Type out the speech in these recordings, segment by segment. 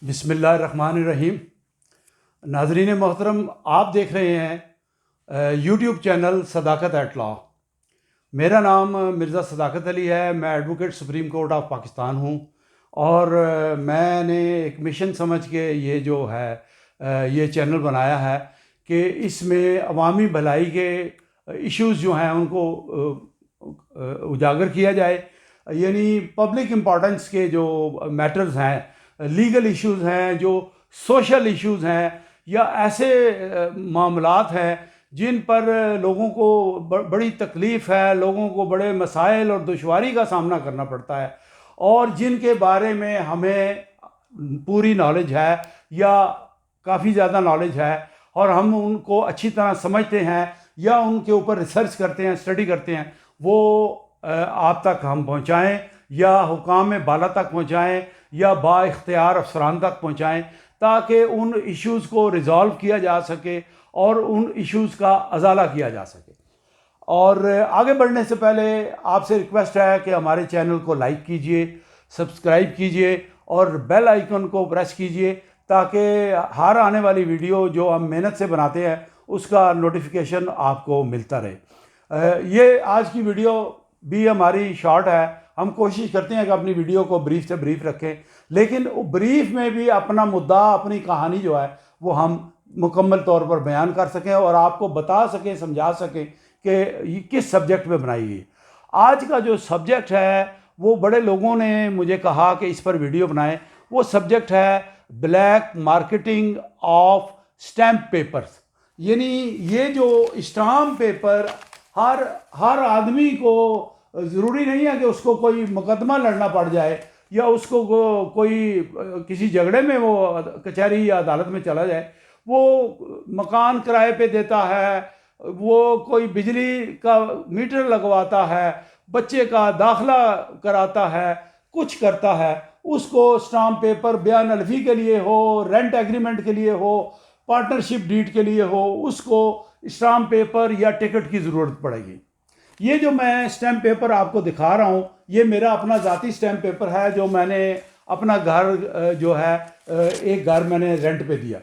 बिस्मिल्लाहिर्रहमानिर्रहीम। नाज़रीन मोहतरम, आप देख रहे हैं यूट्यूब चैनल सदाकत एट लॉ। मेरा नाम मिर्ज़ा सदाकत अली है। मैं advocate supreme court of Pakistan हूँ और मैंने एक मिशन समझ के ये जो है ये चैनल बनाया है कि इसमें अवामी भलाई के इश्यूज़ जो हैं उनको उजागर किया जाए, यानी पब्लिक इम्पोर्टेंस के जो मैटर्स हैं, लीगल इश्यूज़ हैं, जो सोशल इश्यूज़ हैं, या ऐसे मामलात हैं जिन पर लोगों को बड़ी तकलीफ़ है, लोगों को बड़े मसाइल और दुश्वारी का सामना करना पड़ता है और जिनके बारे में हमें पूरी नॉलेज है या काफ़ी ज़्यादा नॉलेज है और हम उनको अच्छी तरह समझते हैं या उनके ऊपर रिसर्च करते हैं, स्टडी करते हैं, वो आप तक हम पहुँचाएँ या हुकाम बाला तक पहुँचाएँ या बाइख्तियार अफसरान तक पहुँचाएँ, ताकि उन इश्यूज़ को रिज़ॉल्व किया जा सके और उन इश्यूज़ का अजाला किया जा सके। और आगे बढ़ने से पहले आपसे रिक्वेस्ट है कि हमारे चैनल को लाइक कीजिए, सब्सक्राइब कीजिए और बेल आइकन को प्रेस कीजिए, ताकि हर आने वाली वीडियो जो हम मेहनत से बनाते हैं उसका नोटिफिकेशन आपको मिलता रहे। ये आज की वीडियो भी हमारी शॉर्ट है। हम कोशिश करते हैं कि अपनी वीडियो को ब्रीफ से ब्रीफ रखें, लेकिन ब्रीफ में भी अपना मुद्दा, अपनी कहानी जो है वो हम मुकम्मल तौर पर बयान कर सकें और आपको बता सकें, समझा सकें कि ये किस सब्जेक्ट पे बनाई गई। आज का जो सब्जेक्ट है वो बड़े लोगों ने मुझे कहा कि इस पर वीडियो बनाएं। वो सब्जेक्ट है black marketing of stamp papers. यानी ये जो स्टाम्प पेपर हर आदमी को ज़रूरी नहीं है कि उसको कोई मुकदमा लड़ना पड़ जाए या उसको कोई किसी झगड़े में वो कचहरी या अदालत में चला जाए। वो मकान किराए पे देता है, वो कोई बिजली का मीटर लगवाता है, बच्चे का दाखला कराता है, कुछ करता है, उसको स्टाम्प पेपर बयान अलफी के लिए हो, रेंट एग्रीमेंट के लिए हो, पार्टनरशिप डीड के लिए हो, उसको स्टाम्प पेपर या टिकट की ज़रूरत पड़ेगी। ये जो मैं स्टैम्प पेपर आपको दिखा रहा हूँ, ये मेरा अपना ज़ाती स्टैम्प पेपर है जो मैंने अपना घर जो है एक घर मैंने रेंट पे दिया।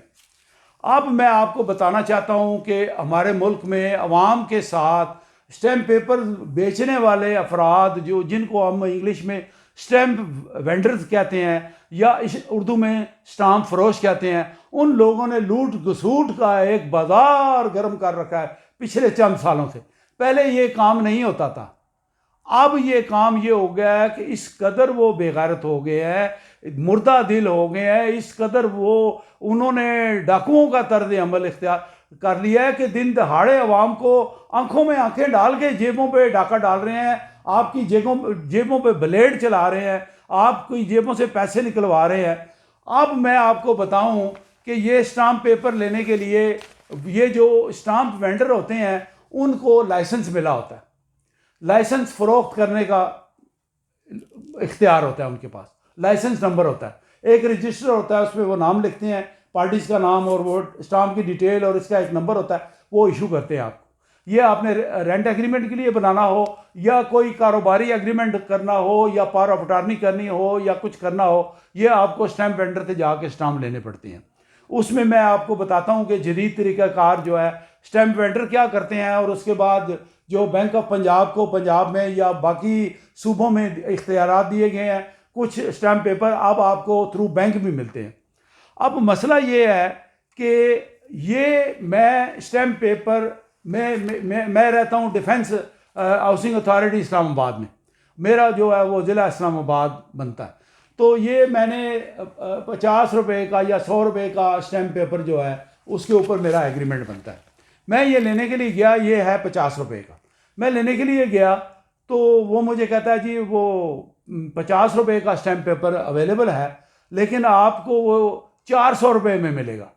अब मैं आपको बताना चाहता हूँ कि हमारे मुल्क में अवाम के साथ स्टैम्प पेपर बेचने वाले अफराद जो जिनको हम इंग्लिश में स्टैम्प वेंडर्स कहते हैं या उर्दू में स्टाम्प फरोश कहते हैं, उन लोगों ने लूट घसूट का एक बाज़ार गर्म कर रखा है पिछले चंद सालों से। पहले ये काम नहीं होता था, अब ये काम ये हो गया है कि इस कदर वो बेगैरत हो गए हैं, मुर्दा दिल हो गए हैं, इस कदर वो उन्होंने डाकुओं का तर्ज अमल इख्तियार कर लिया है कि दिन दहाड़े अवाम को आंखों में आंखें डाल के जेबों पे डाका डाल रहे हैं, आपकी जेबों पे ब्लेड चला रहे हैं, आपकी जेबों से पैसे निकलवा रहे हैं। अब मैं आपको बताऊं कि ये स्टाम्प पेपर लेने के लिए ये जो स्टाम्प वेंडर होते हैं उनको लाइसेंस मिला होता है, लाइसेंस फरोख्त करने का इख्तियार होता है उनके पास, लाइसेंस नंबर होता है, एक रजिस्टर होता है, उसमें वो नाम लिखते हैं, पार्टीज का नाम और वो स्टाम्प की डिटेल और इसका एक नंबर होता है, वो इशू करते हैं आपको। ये आपने रेंट एग्रीमेंट के लिए बनाना हो या कोई कारोबारी एग्रीमेंट करना हो या पावर ऑफ अटॉर्नी करनी हो या कुछ करना हो, ये आपको स्टैम्प वेंडर से जाके स्टाम्प लेने पड़ते हैं। उसमें मैं आपको बताता हूँ कि जदीद तरीक़ाकार जो है स्टैम्प वेंडर क्या करते हैं और उसके बाद जो बैंक ऑफ पंजाब को पंजाब में या बाकी सूबों में इख्तियारात दिए गए हैं, कुछ स्टैम्प पेपर अब आपको थ्रू बैंक भी मिलते हैं। अब मसला ये है कि ये मैं स्टैम्प पेपर मैं रहता हूँ डिफेंस हाउसिंग अथॉरिटी इस्लामाबाद में, मेरा जो है वो ज़िला इस्लामाबाद बनता है। तो ये मैंने 50 रुपये का या 100 रुपये का स्टैम्प पेपर जो है उसके ऊपर मेरा एग्रीमेंट बनता है। मैं ये लेने के लिए गया, ये है 50 रुपये का। मैं लेने के लिए गया तो वो मुझे कहता है जी वो 50 रुपये का स्टैम्प पेपर अवेलेबल है, लेकिन आपको वो 400 रुपये में मिलेगा।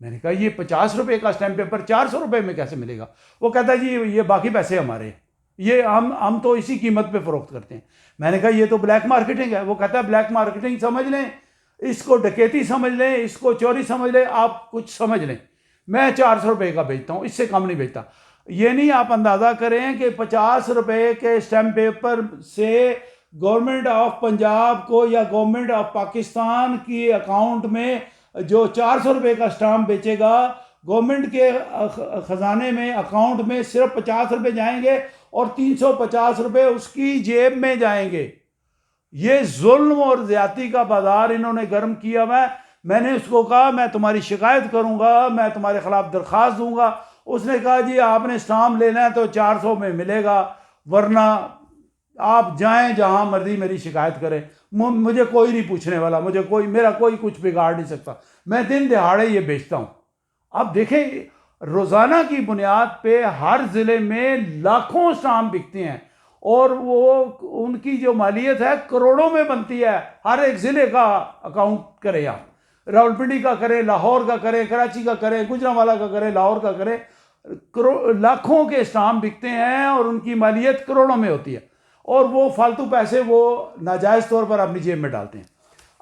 मैंने कहा ये 50 रुपये का स्टैम्प पेपर 400 रुपये में कैसे मिलेगा? वो कहता है जी ये बाकी पैसे हमारे, ये हम तो इसी कीमत पे फ़रोख्त करते हैं। मैंने कहा ये तो ब्लैक मार्केटिंग है। वो कहता है ब्लैक मार्केटिंग समझ लें, इसको डकैती समझ लें, इसको चोरी समझ लें, आप कुछ समझ लें, मैं 400 रुपये का बेचता हूँ, इससे कम नहीं बेचता। ये नहीं आप अंदाज़ा करें कि 50 रुपये के स्टैम्प पेपर से गवर्नमेंट ऑफ पंजाब को या गवर्नमेंट ऑफ पाकिस्तान की अकाउंट में जो 400 रुपये का स्टाम्प बेचेगा, गवर्नमेंट के ख़जाने में अकाउंट में सिर्फ 50 रुपये जाएंगे और 350 रुपये उसकी जेब में जाएंगे। ये जुल्म और ज़्यादती का बाजार इन्होंने गर्म किया हुआ है। मैंने उसको कहा मैं तुम्हारी शिकायत करूंगा, मैं तुम्हारे खिलाफ दरख्वास्त दूंगा। उसने कहा जी आपने स्टाम्प लेना है तो 400 में मिलेगा, वरना आप जाएं जहां मर्जी मेरी शिकायत करें, मुझे कोई नहीं पूछने वाला, मुझे कोई मेरा कोई कुछ बिगाड़ नहीं सकता, मैं दिन दिहाड़े ये बेचता हूं। अब देखें रोज़ाना की बुनियाद पे हर ज़िले में लाखों स्टाम्प बिकते हैं और वो उनकी जो मालियत है करोड़ों में बनती है। हर एक ज़िले का अकाउंट करें आप, रावलपिंडी का करें, लाहौर का करें, कराची का करें, गुजरांवाला का करें, लाहौर का करें, लाखों के स्टाम्प बिकते हैं और उनकी मालियत करोड़ों में होती है और वो फालतू पैसे वो नाजायज़ तौर पर अपनी जेब में डालते हैं।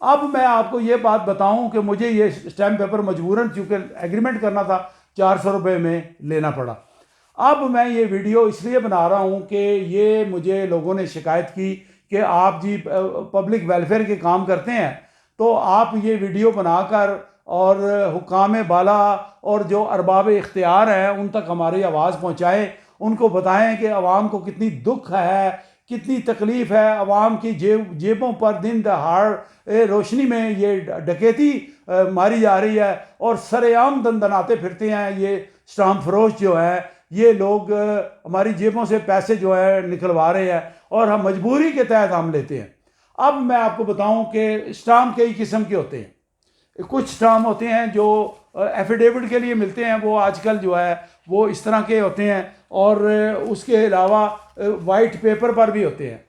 अब मैं आपको ये बात बताऊं कि मुझे ये स्टैम्प पेपर मजबूरन चूँकि एग्रीमेंट करना था 400 रुपये में लेना पड़ा। अब मैं ये वीडियो इसलिए बना रहा हूँ कि ये मुझे लोगों ने शिकायत की कि आप जी पब्लिक वेलफेयर के काम करते हैं तो आप ये वीडियो बनाकर और हुकाम बाला और जो अरबाब इख्तियार हैं उन तक हमारी आवाज़ पहुँचाएँ, उनको बताएं कि आवाम को कितनी दुख है, कितनी तकलीफ़ है, आवाम की जेबों पर दिन दहाड़ रोशनी में ये डकैती मारी जा रही है और सरेआम दंदनाते फिरते हैं ये स्टाम्प फरोश जो हैं। ये लोग हमारी जेबों से पैसे जो है निकलवा रहे हैं और हम मजबूरी के तहत हम लेते हैं। अब मैं आपको बताऊं कि स्टाम्प कई किस्म के होते हैं। कुछ स्टाम्प होते हैं जो एफिडेविट के लिए मिलते हैं, वो आजकल जो है वो इस तरह के होते हैं और उसके अलावा वाइट पेपर पर भी होते हैं।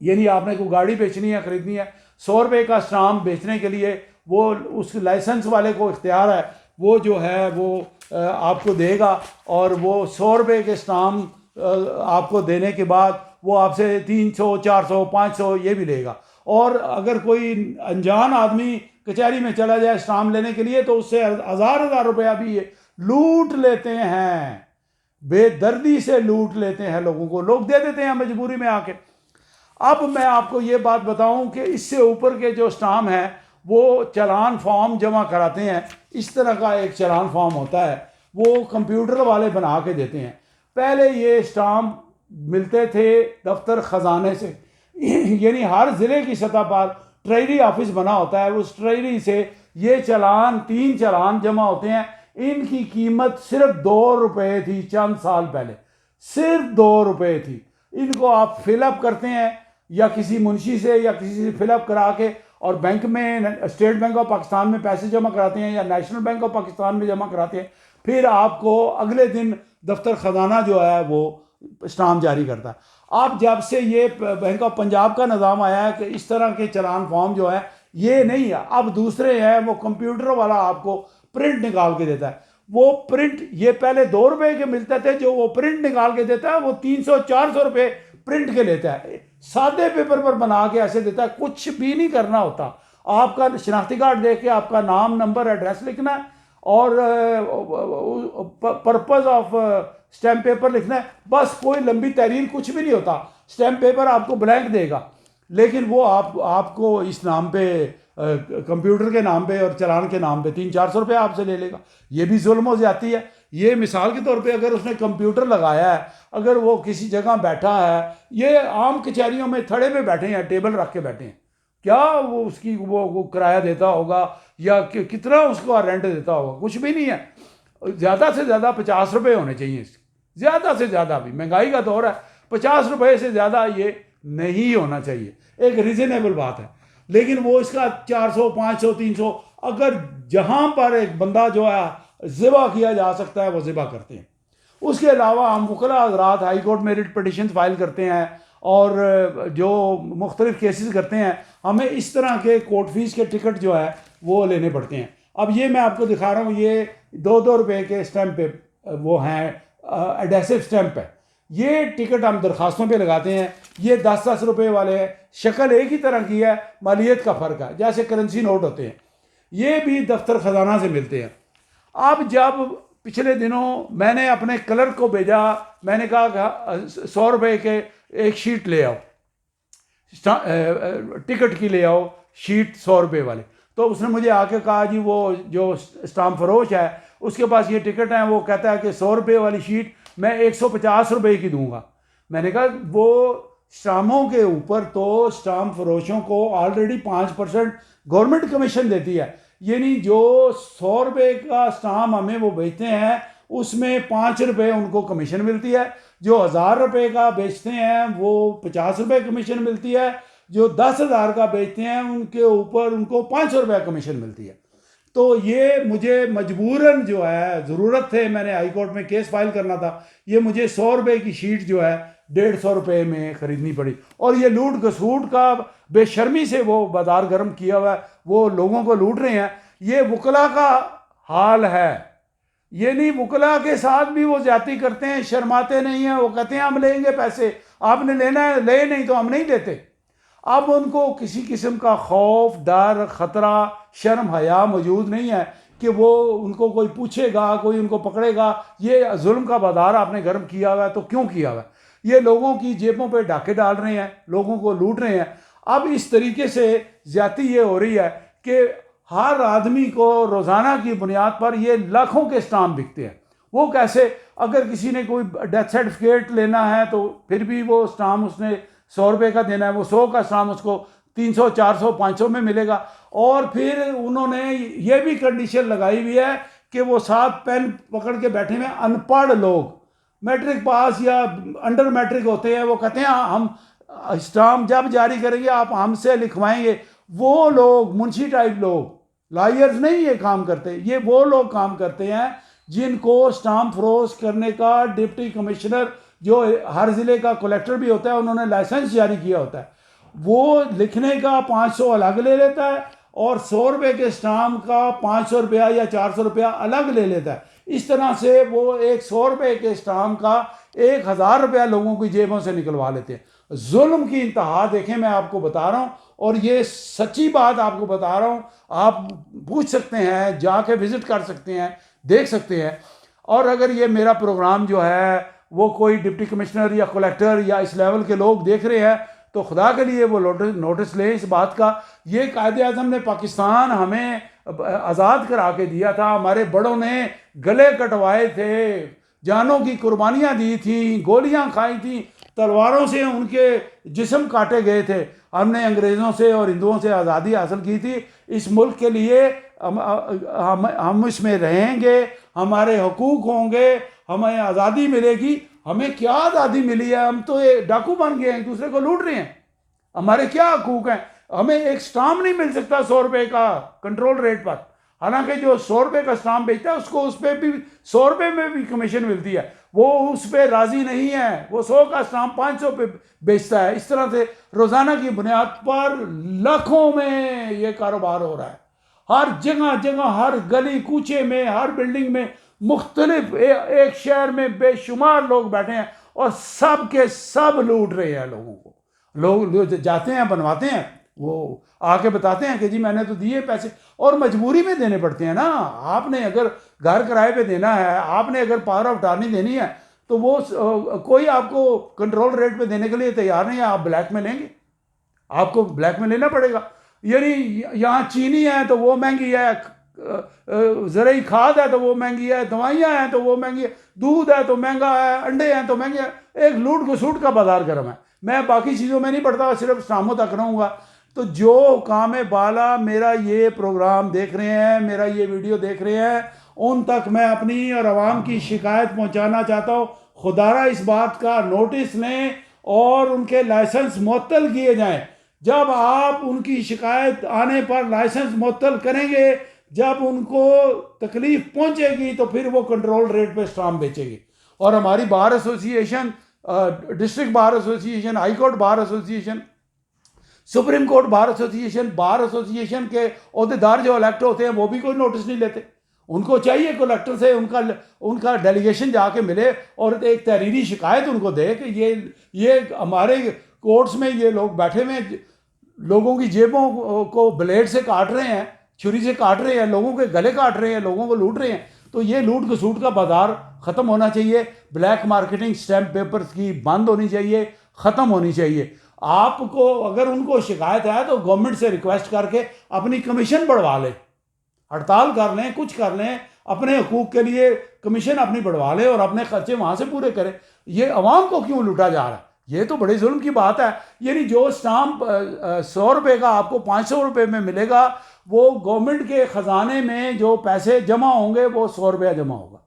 यानी आपने कोई गाड़ी बेचनी है, ख़रीदनी है, 100 रुपये का स्टाम्प बेचने के लिए वो उस लाइसेंस वाले को इख्तियार है, वो जो है वो आपको देगा और वो 100 रुपये के स्टाम्प आपको देने के बाद वो आपसे 300, 400, 500 ये भी लेगा। और अगर कोई अनजान आदमी कचहरी में चला जाए स्टाम्प लेने के लिए तो उससे हज़ार रुपया भी ये लूट लेते हैं, बेदर्दी से लूट लेते हैं लोगों को, लोग दे देते हैं मजबूरी में आके। अब मैं आपको ये बात बताऊं कि इससे ऊपर के जो स्टाम्प हैं वो चालान फॉर्म जमा कराते हैं। इस तरह का एक चालान फॉर्म होता है, वो कंप्यूटर वाले बना के देते हैं। पहले ये स्टाम्प मिलते थे दफ्तर ख़जाने से, यानी हर ज़िले की सतह पर ट्रेजरी ऑफिस बना होता है, उस ट्रेजरी से ये चालान 3 चालान जमा होते हैं। इनकी कीमत सिर्फ 2 रुपये थी, चंद साल पहले सिर्फ 2 रुपये थी। इनको आप फिलअप करते हैं या किसी मुंशी से या किसी से फिलअप करा के और बैंक में, स्टेट बैंक ऑफ पाकिस्तान में पैसे जमा कराते हैं या नेशनल बैंक ऑफ पाकिस्तान में जमा कराते हैं। फिर आपको अगले दिन दफ्तर ख़जाना जो है वो स्टाम्प जारी करता है। अब जब से ये बैंक ऑफ पंजाब का निज़ाम आया है कि इस तरह के चालान फॉर्म जो है ये नहीं है, अब दूसरे हैं, वो कंप्यूटर वाला आपको प्रिंट निकाल के देता है। वो प्रिंट ये पहले 2 रुपये के मिलते थे, जो वो प्रिंट निकाल के देता है वो 300-400 रुपये प्रिंट के लेता है, सादे पेपर पर बना के ऐसे देता है, कुछ भी नहीं करना होता। आपका शनाख्ती कार्ड दे के आपका नाम, नंबर, एड्रेस लिखना है और पर्पज़ ऑफ स्टैम्प पेपर लिखना है, बस। कोई लंबी तहरीर कुछ भी नहीं होता। स्टैम्प पेपर आपको ब्लैंक देगा, लेकिन वो आपको इस नाम पे कंप्यूटर के नाम पे और चालान के नाम पे 300-400 रुपये आपसे ले लेगा। ये भी जुल्म हो जाती है। ये मिसाल के तौर पे अगर उसने कंप्यूटर लगाया है, अगर वो किसी जगह बैठा है, ये आम कचहरियों में थड़े पे बैठे हैं, टेबल रख के बैठे हैं, क्या वो उसकी वो किराया देता होगा या कितना उसको रेंट देता होगा? कुछ भी नहीं है। ज़्यादा से ज़्यादा 50 रुपये होने चाहिए इसके, ज़्यादा से ज़्यादा। भी महंगाई का दौर है, 50 रुपये से ज़्यादा ये नहीं होना चाहिए, एक रीज़नेबल बात है। लेकिन वो इसका 400, 500, 300, अगर जहाँ पर एक बंदा जो है ज़िबा किया जा सकता है वो ज़िबा करते हैं। उसके अलावा हम वकला हज़रात हाई कोर्ट में रिट पटिशन फाइल करते हैं और जो मुख्तलिफ केसेस करते हैं, हमें इस तरह के कोर्ट फीस के टिकट जो है वो लेने पड़ते हैं। अब ये मैं आपको दिखा रहा हूँ, ये 2-2 रुपये के स्टैम्प पे वो हैं, एडेसिव स्टैम्प है। ये टिकट हम दरखास्तों पे लगाते हैं। ये 10-10 रुपये वाले हैं, शक्ल एक ही तरह की है, मालियत का फ़र्क है, जैसे करेंसी नोट होते हैं। ये भी दफ्तर ख़जाना से मिलते हैं। अब जब पिछले दिनों मैंने अपने क्लर्क को भेजा, मैंने कहा 100 रुपये के एक शीट ले आओ। टिकट की ले आओ शीट 100 रुपये वाली। तो उसने मुझे आके कहा जी वो जो स्टाम्प फरोश है उसके पास ये टिकट है, वो कहता है कि 100 रुपये वाली शीट मैं 150 रुपये की दूंगा। मैंने कहा वो स्टाम्पों के ऊपर तो स्टाम्प फरोशों को ऑलरेडी 5% गवर्नमेंट कमीशन देती है, यानी जो 100 रुपये का स्टाम्प हमें वो बेचते हैं उसमें 5 रुपये उनको कमीशन मिलती है, जो 1000 रुपये का बेचते हैं वो 50 रुपये कमीशन मिलती है, जो 10,000 का बेचते हैं उनके ऊपर उनको 500 रुपये कमीशन मिलती है। तो ये मुझे मजबूरन जो है ज़रूरत थे, मैंने हाई कोर्ट में केस फाइल करना था, ये मुझे 100 रुपये की शीट जो है 150 रुपये में ख़रीदनी पड़ी। और ये लूट घसूट का बेशर्मी से वो बाजार गर्म किया हुआ है, वो लोगों को लूट रहे हैं। ये वकला का हाल है, ये नहीं वकला के साथ भी वो ज्यादती करते हैं, शर्माते नहीं हैं, वो कहते हैं हम लेंगे पैसे, आपने लेना है ले, नहीं तो हम नहीं देते। अब उनको किसी किस्म का खौफ, डर, ख़तरा, शर्म, हया मौजूद नहीं है कि वो उनको कोई पूछेगा, कोई उनको पकड़ेगा। ये जुल्म का बाजार आपने गर्म किया हुआ है, तो क्यों किया हुआ है? ये लोगों की जेबों पे डाके डाल रहे हैं, लोगों को लूट रहे हैं। अब इस तरीके से ज्यादती ये हो रही है कि हर आदमी को रोज़ाना की बुनियाद पर ये लाखों के स्टाम्प बिकते हैं। वो कैसे? अगर किसी ने कोई डेथ सर्टिफिकेट लेना है तो फिर भी वो स्टाम्प उसने 100 रुपये का देना है, वो 100 का स्टाम्प उसको 300, 400, 500 में मिलेगा। और फिर उन्होंने ये भी कंडीशन लगाई हुई है कि वो साथ पेन पकड़ के बैठे हुए अनपढ़ लोग, मैट्रिक पास या अंडर मैट्रिक होते हैं, वो कहते हैं हम स्टाम्प जब जारी करेंगे आप हमसे लिखवाएंगे। वो लोग मुंशी टाइप लोग, लॉयर्स नहीं ये काम करते, ये वो लोग काम करते हैं जिनको स्टाम्प फरोश करने का डिप्टी कमिश्नर, जो हर ज़िले का कलेक्टर भी होता है, उन्होंने लाइसेंस जारी किया होता है। वो लिखने का 500 अलग ले लेता है और 100 रुपये के स्टाम्प का 500 रुपया या 400 रुपया अलग ले लेता है। इस तरह से वो एक 100 रुपये के स्टाम्प का 1000 रुपया लोगों की जेबों से निकलवा लेते हैं। जुल्म की इंतहा देखें, मैं आपको बता रहा हूँ, और ये सच्ची बात आपको बता रहा हूँ। आप पूछ सकते हैं, जाके विजिट कर सकते हैं, देख सकते हैं। और अगर ये मेरा प्रोग्राम जो है वो कोई डिप्टी कमिश्नर या कलेक्टर या इस लेवल के लोग देख रहे हैं तो खुदा के लिए वो नोटिस लें इस बात का। ये कायदे आज़म ने पाकिस्तान हमें आज़ाद करा के दिया था, हमारे बड़ों ने गले कटवाए थे, जानों की कुर्बानियाँ दी थी, गोलियाँ खाई थी, तलवारों से उनके जिस्म काटे गए थे। हमने अंग्रेज़ों से और हिंदुओं से आज़ादी हासिल की थी। इस मुल्क के लिए हम इसमें रहेंगे, हमारे हकूक़ होंगे, हमें आज़ादी मिलेगी। हमें क्या आज़ादी मिली है? हम तो ये डाकू बन गए हैं, एक दूसरे को लूट रहे हैं। हमारे क्या हकूक़ हैं? हमें एक स्टाम्प नहीं मिल सकता 100 रुपये का कंट्रोल रेट पर, हालांकि जो 100 रुपये का स्टाम्प बेचता है उसको उस पर भी 100 रुपये में भी कमीशन मिलती है। वो उस पर राज़ी नहीं है, वो 100 का स्टाम्प 500 पे बेचता है। इस तरह से रोज़ाना की बुनियाद पर लाखों में ये कारोबार हो रहा है। हर जगह जगह, हर गली कूचे में, हर बिल्डिंग में, मुख्तलिफ एक शहर में बेशुमार लोग बैठे हैं और सब के सब लूट रहे हैं लोगों को। लोग जाते हैं, बनवाते हैं, वो आके बताते हैं कि जी मैंने तो दिए पैसे, और मजबूरी में देने पड़ते हैं ना। आपने अगर घर किराए पे देना है, आपने अगर पावर ऑफ अटॉर्नी देनी है, तो वो कोई आपको कंट्रोल रेट पे देने के लिए तैयार नहीं है। आप ब्लैक में लेंगे, आपको ब्लैक में लेना पड़ेगा। यानी यहाँ चीनी है तो वो महंगी है, ज़रूरी खाद है तो वो महंगी है, दवाइयाँ हैं तो वो महंगी है, दूध है तो महंगा है, अंडे हैं तो महंगे हैं। एक लूट घसूट का बाजार गर्म है। मैं बाकी चीज़ों में नहीं पढ़ता, सिर्फ स्टाम्पों तक रहूँगा। तो जो काम बाला मेरा ये प्रोग्राम देख रहे हैं, मेरा ये वीडियो देख रहे हैं, उन तक मैं अपनी और आवाम की शिकायत पहुँचाना चाहता हूँ। खुदारा इस बात का नोटिस लें और उनके लाइसेंस मुअत्तल किए जाएँ। जब आप उनकी शिकायत आने पर लाइसेंस मुअत्तल करेंगे, जब उनको तकलीफ पहुंचेगी, तो फिर वो कंट्रोल रेट पे स्टाम्प बेचेगी। और हमारी bar association, district bar association, high court bar association, supreme court bar association के अहदेदार जो इलेक्ट होते हैं वो भी कोई नोटिस नहीं लेते। उनको चाहिए कलेक्टर से उनका डेलीगेशन जाके मिले और एक तहरीरी शिकायत उनको दे कि ये हमारे कोर्ट्स में ये लोग बैठे हुए लोगों की जेबों को ब्लेड से काट रहे हैं, छुरी से काट रहे हैं, लोगों के गले काट रहे हैं, लोगों को लूट रहे हैं। तो ये लूट घसूट का बाजार ख़त्म होना चाहिए। ब्लैक मार्केटिंग स्टैम्प पेपर्स की बंद होनी चाहिए, ख़त्म होनी चाहिए। आपको अगर उनको शिकायत है तो गवर्नमेंट से रिक्वेस्ट करके अपनी कमीशन बढ़वा लें, हड़ताल कर लें, कुछ कर लें, अपने हकूक़ के लिए कमीशन अपनी बढ़वा लें और अपने खर्चे वहाँ से पूरे करें। ये अवाम को क्यों लूटा जा रहा है? ये तो बड़े जुल्म की बात है। यानी जो स्टाम्प 100 रुपये का आपको 500 रुपये में मिलेगा, वो गवर्नमेंट के ख़जाने में जो पैसे जमा होंगे वो 100 रुपया जमा होगा,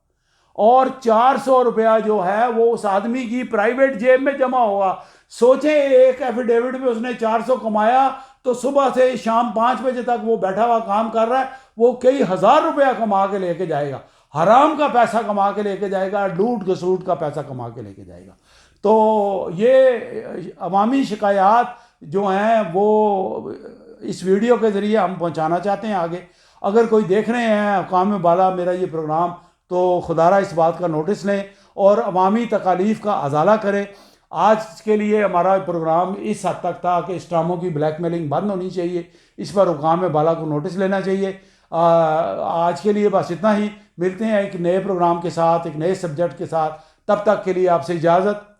और 400 रुपया जो है वो उस आदमी की प्राइवेट जेब में जमा होगा। सोचें, एक एफिडेविट में उसने 400 कमाया तो सुबह से शाम 5 बजे तक वो बैठा हुआ काम कर रहा है, वो कई हज़ार रुपया कमा के लेके जाएगा, हराम का पैसा कमा के लेके जाएगा, लूट घसूट का पैसा कमा के लेके जाएगा। तो ये अवामी शिकायत जो हैं वो इस वीडियो के ज़रिए हम पहुंचाना चाहते हैं आगे। अगर कोई देख रहे हैं हुकाम बाला मेरा ये प्रोग्राम, तो खुदारा इस बात का नोटिस लें और अवामी तकालीफ का अजाला करें। आज के लिए हमारा प्रोग्राम इस हद तक था कि इस्लामों की ब्लैकमेलिंग बंद होनी चाहिए, इस पर हुकाम बाला को नोटिस लेना चाहिए। आज के लिए बस इतना ही। मिलते हैं एक नए प्रोग्राम के साथ, एक नए सब्जेक्ट के साथ। तब तक के लिए आपसे इजाज़त।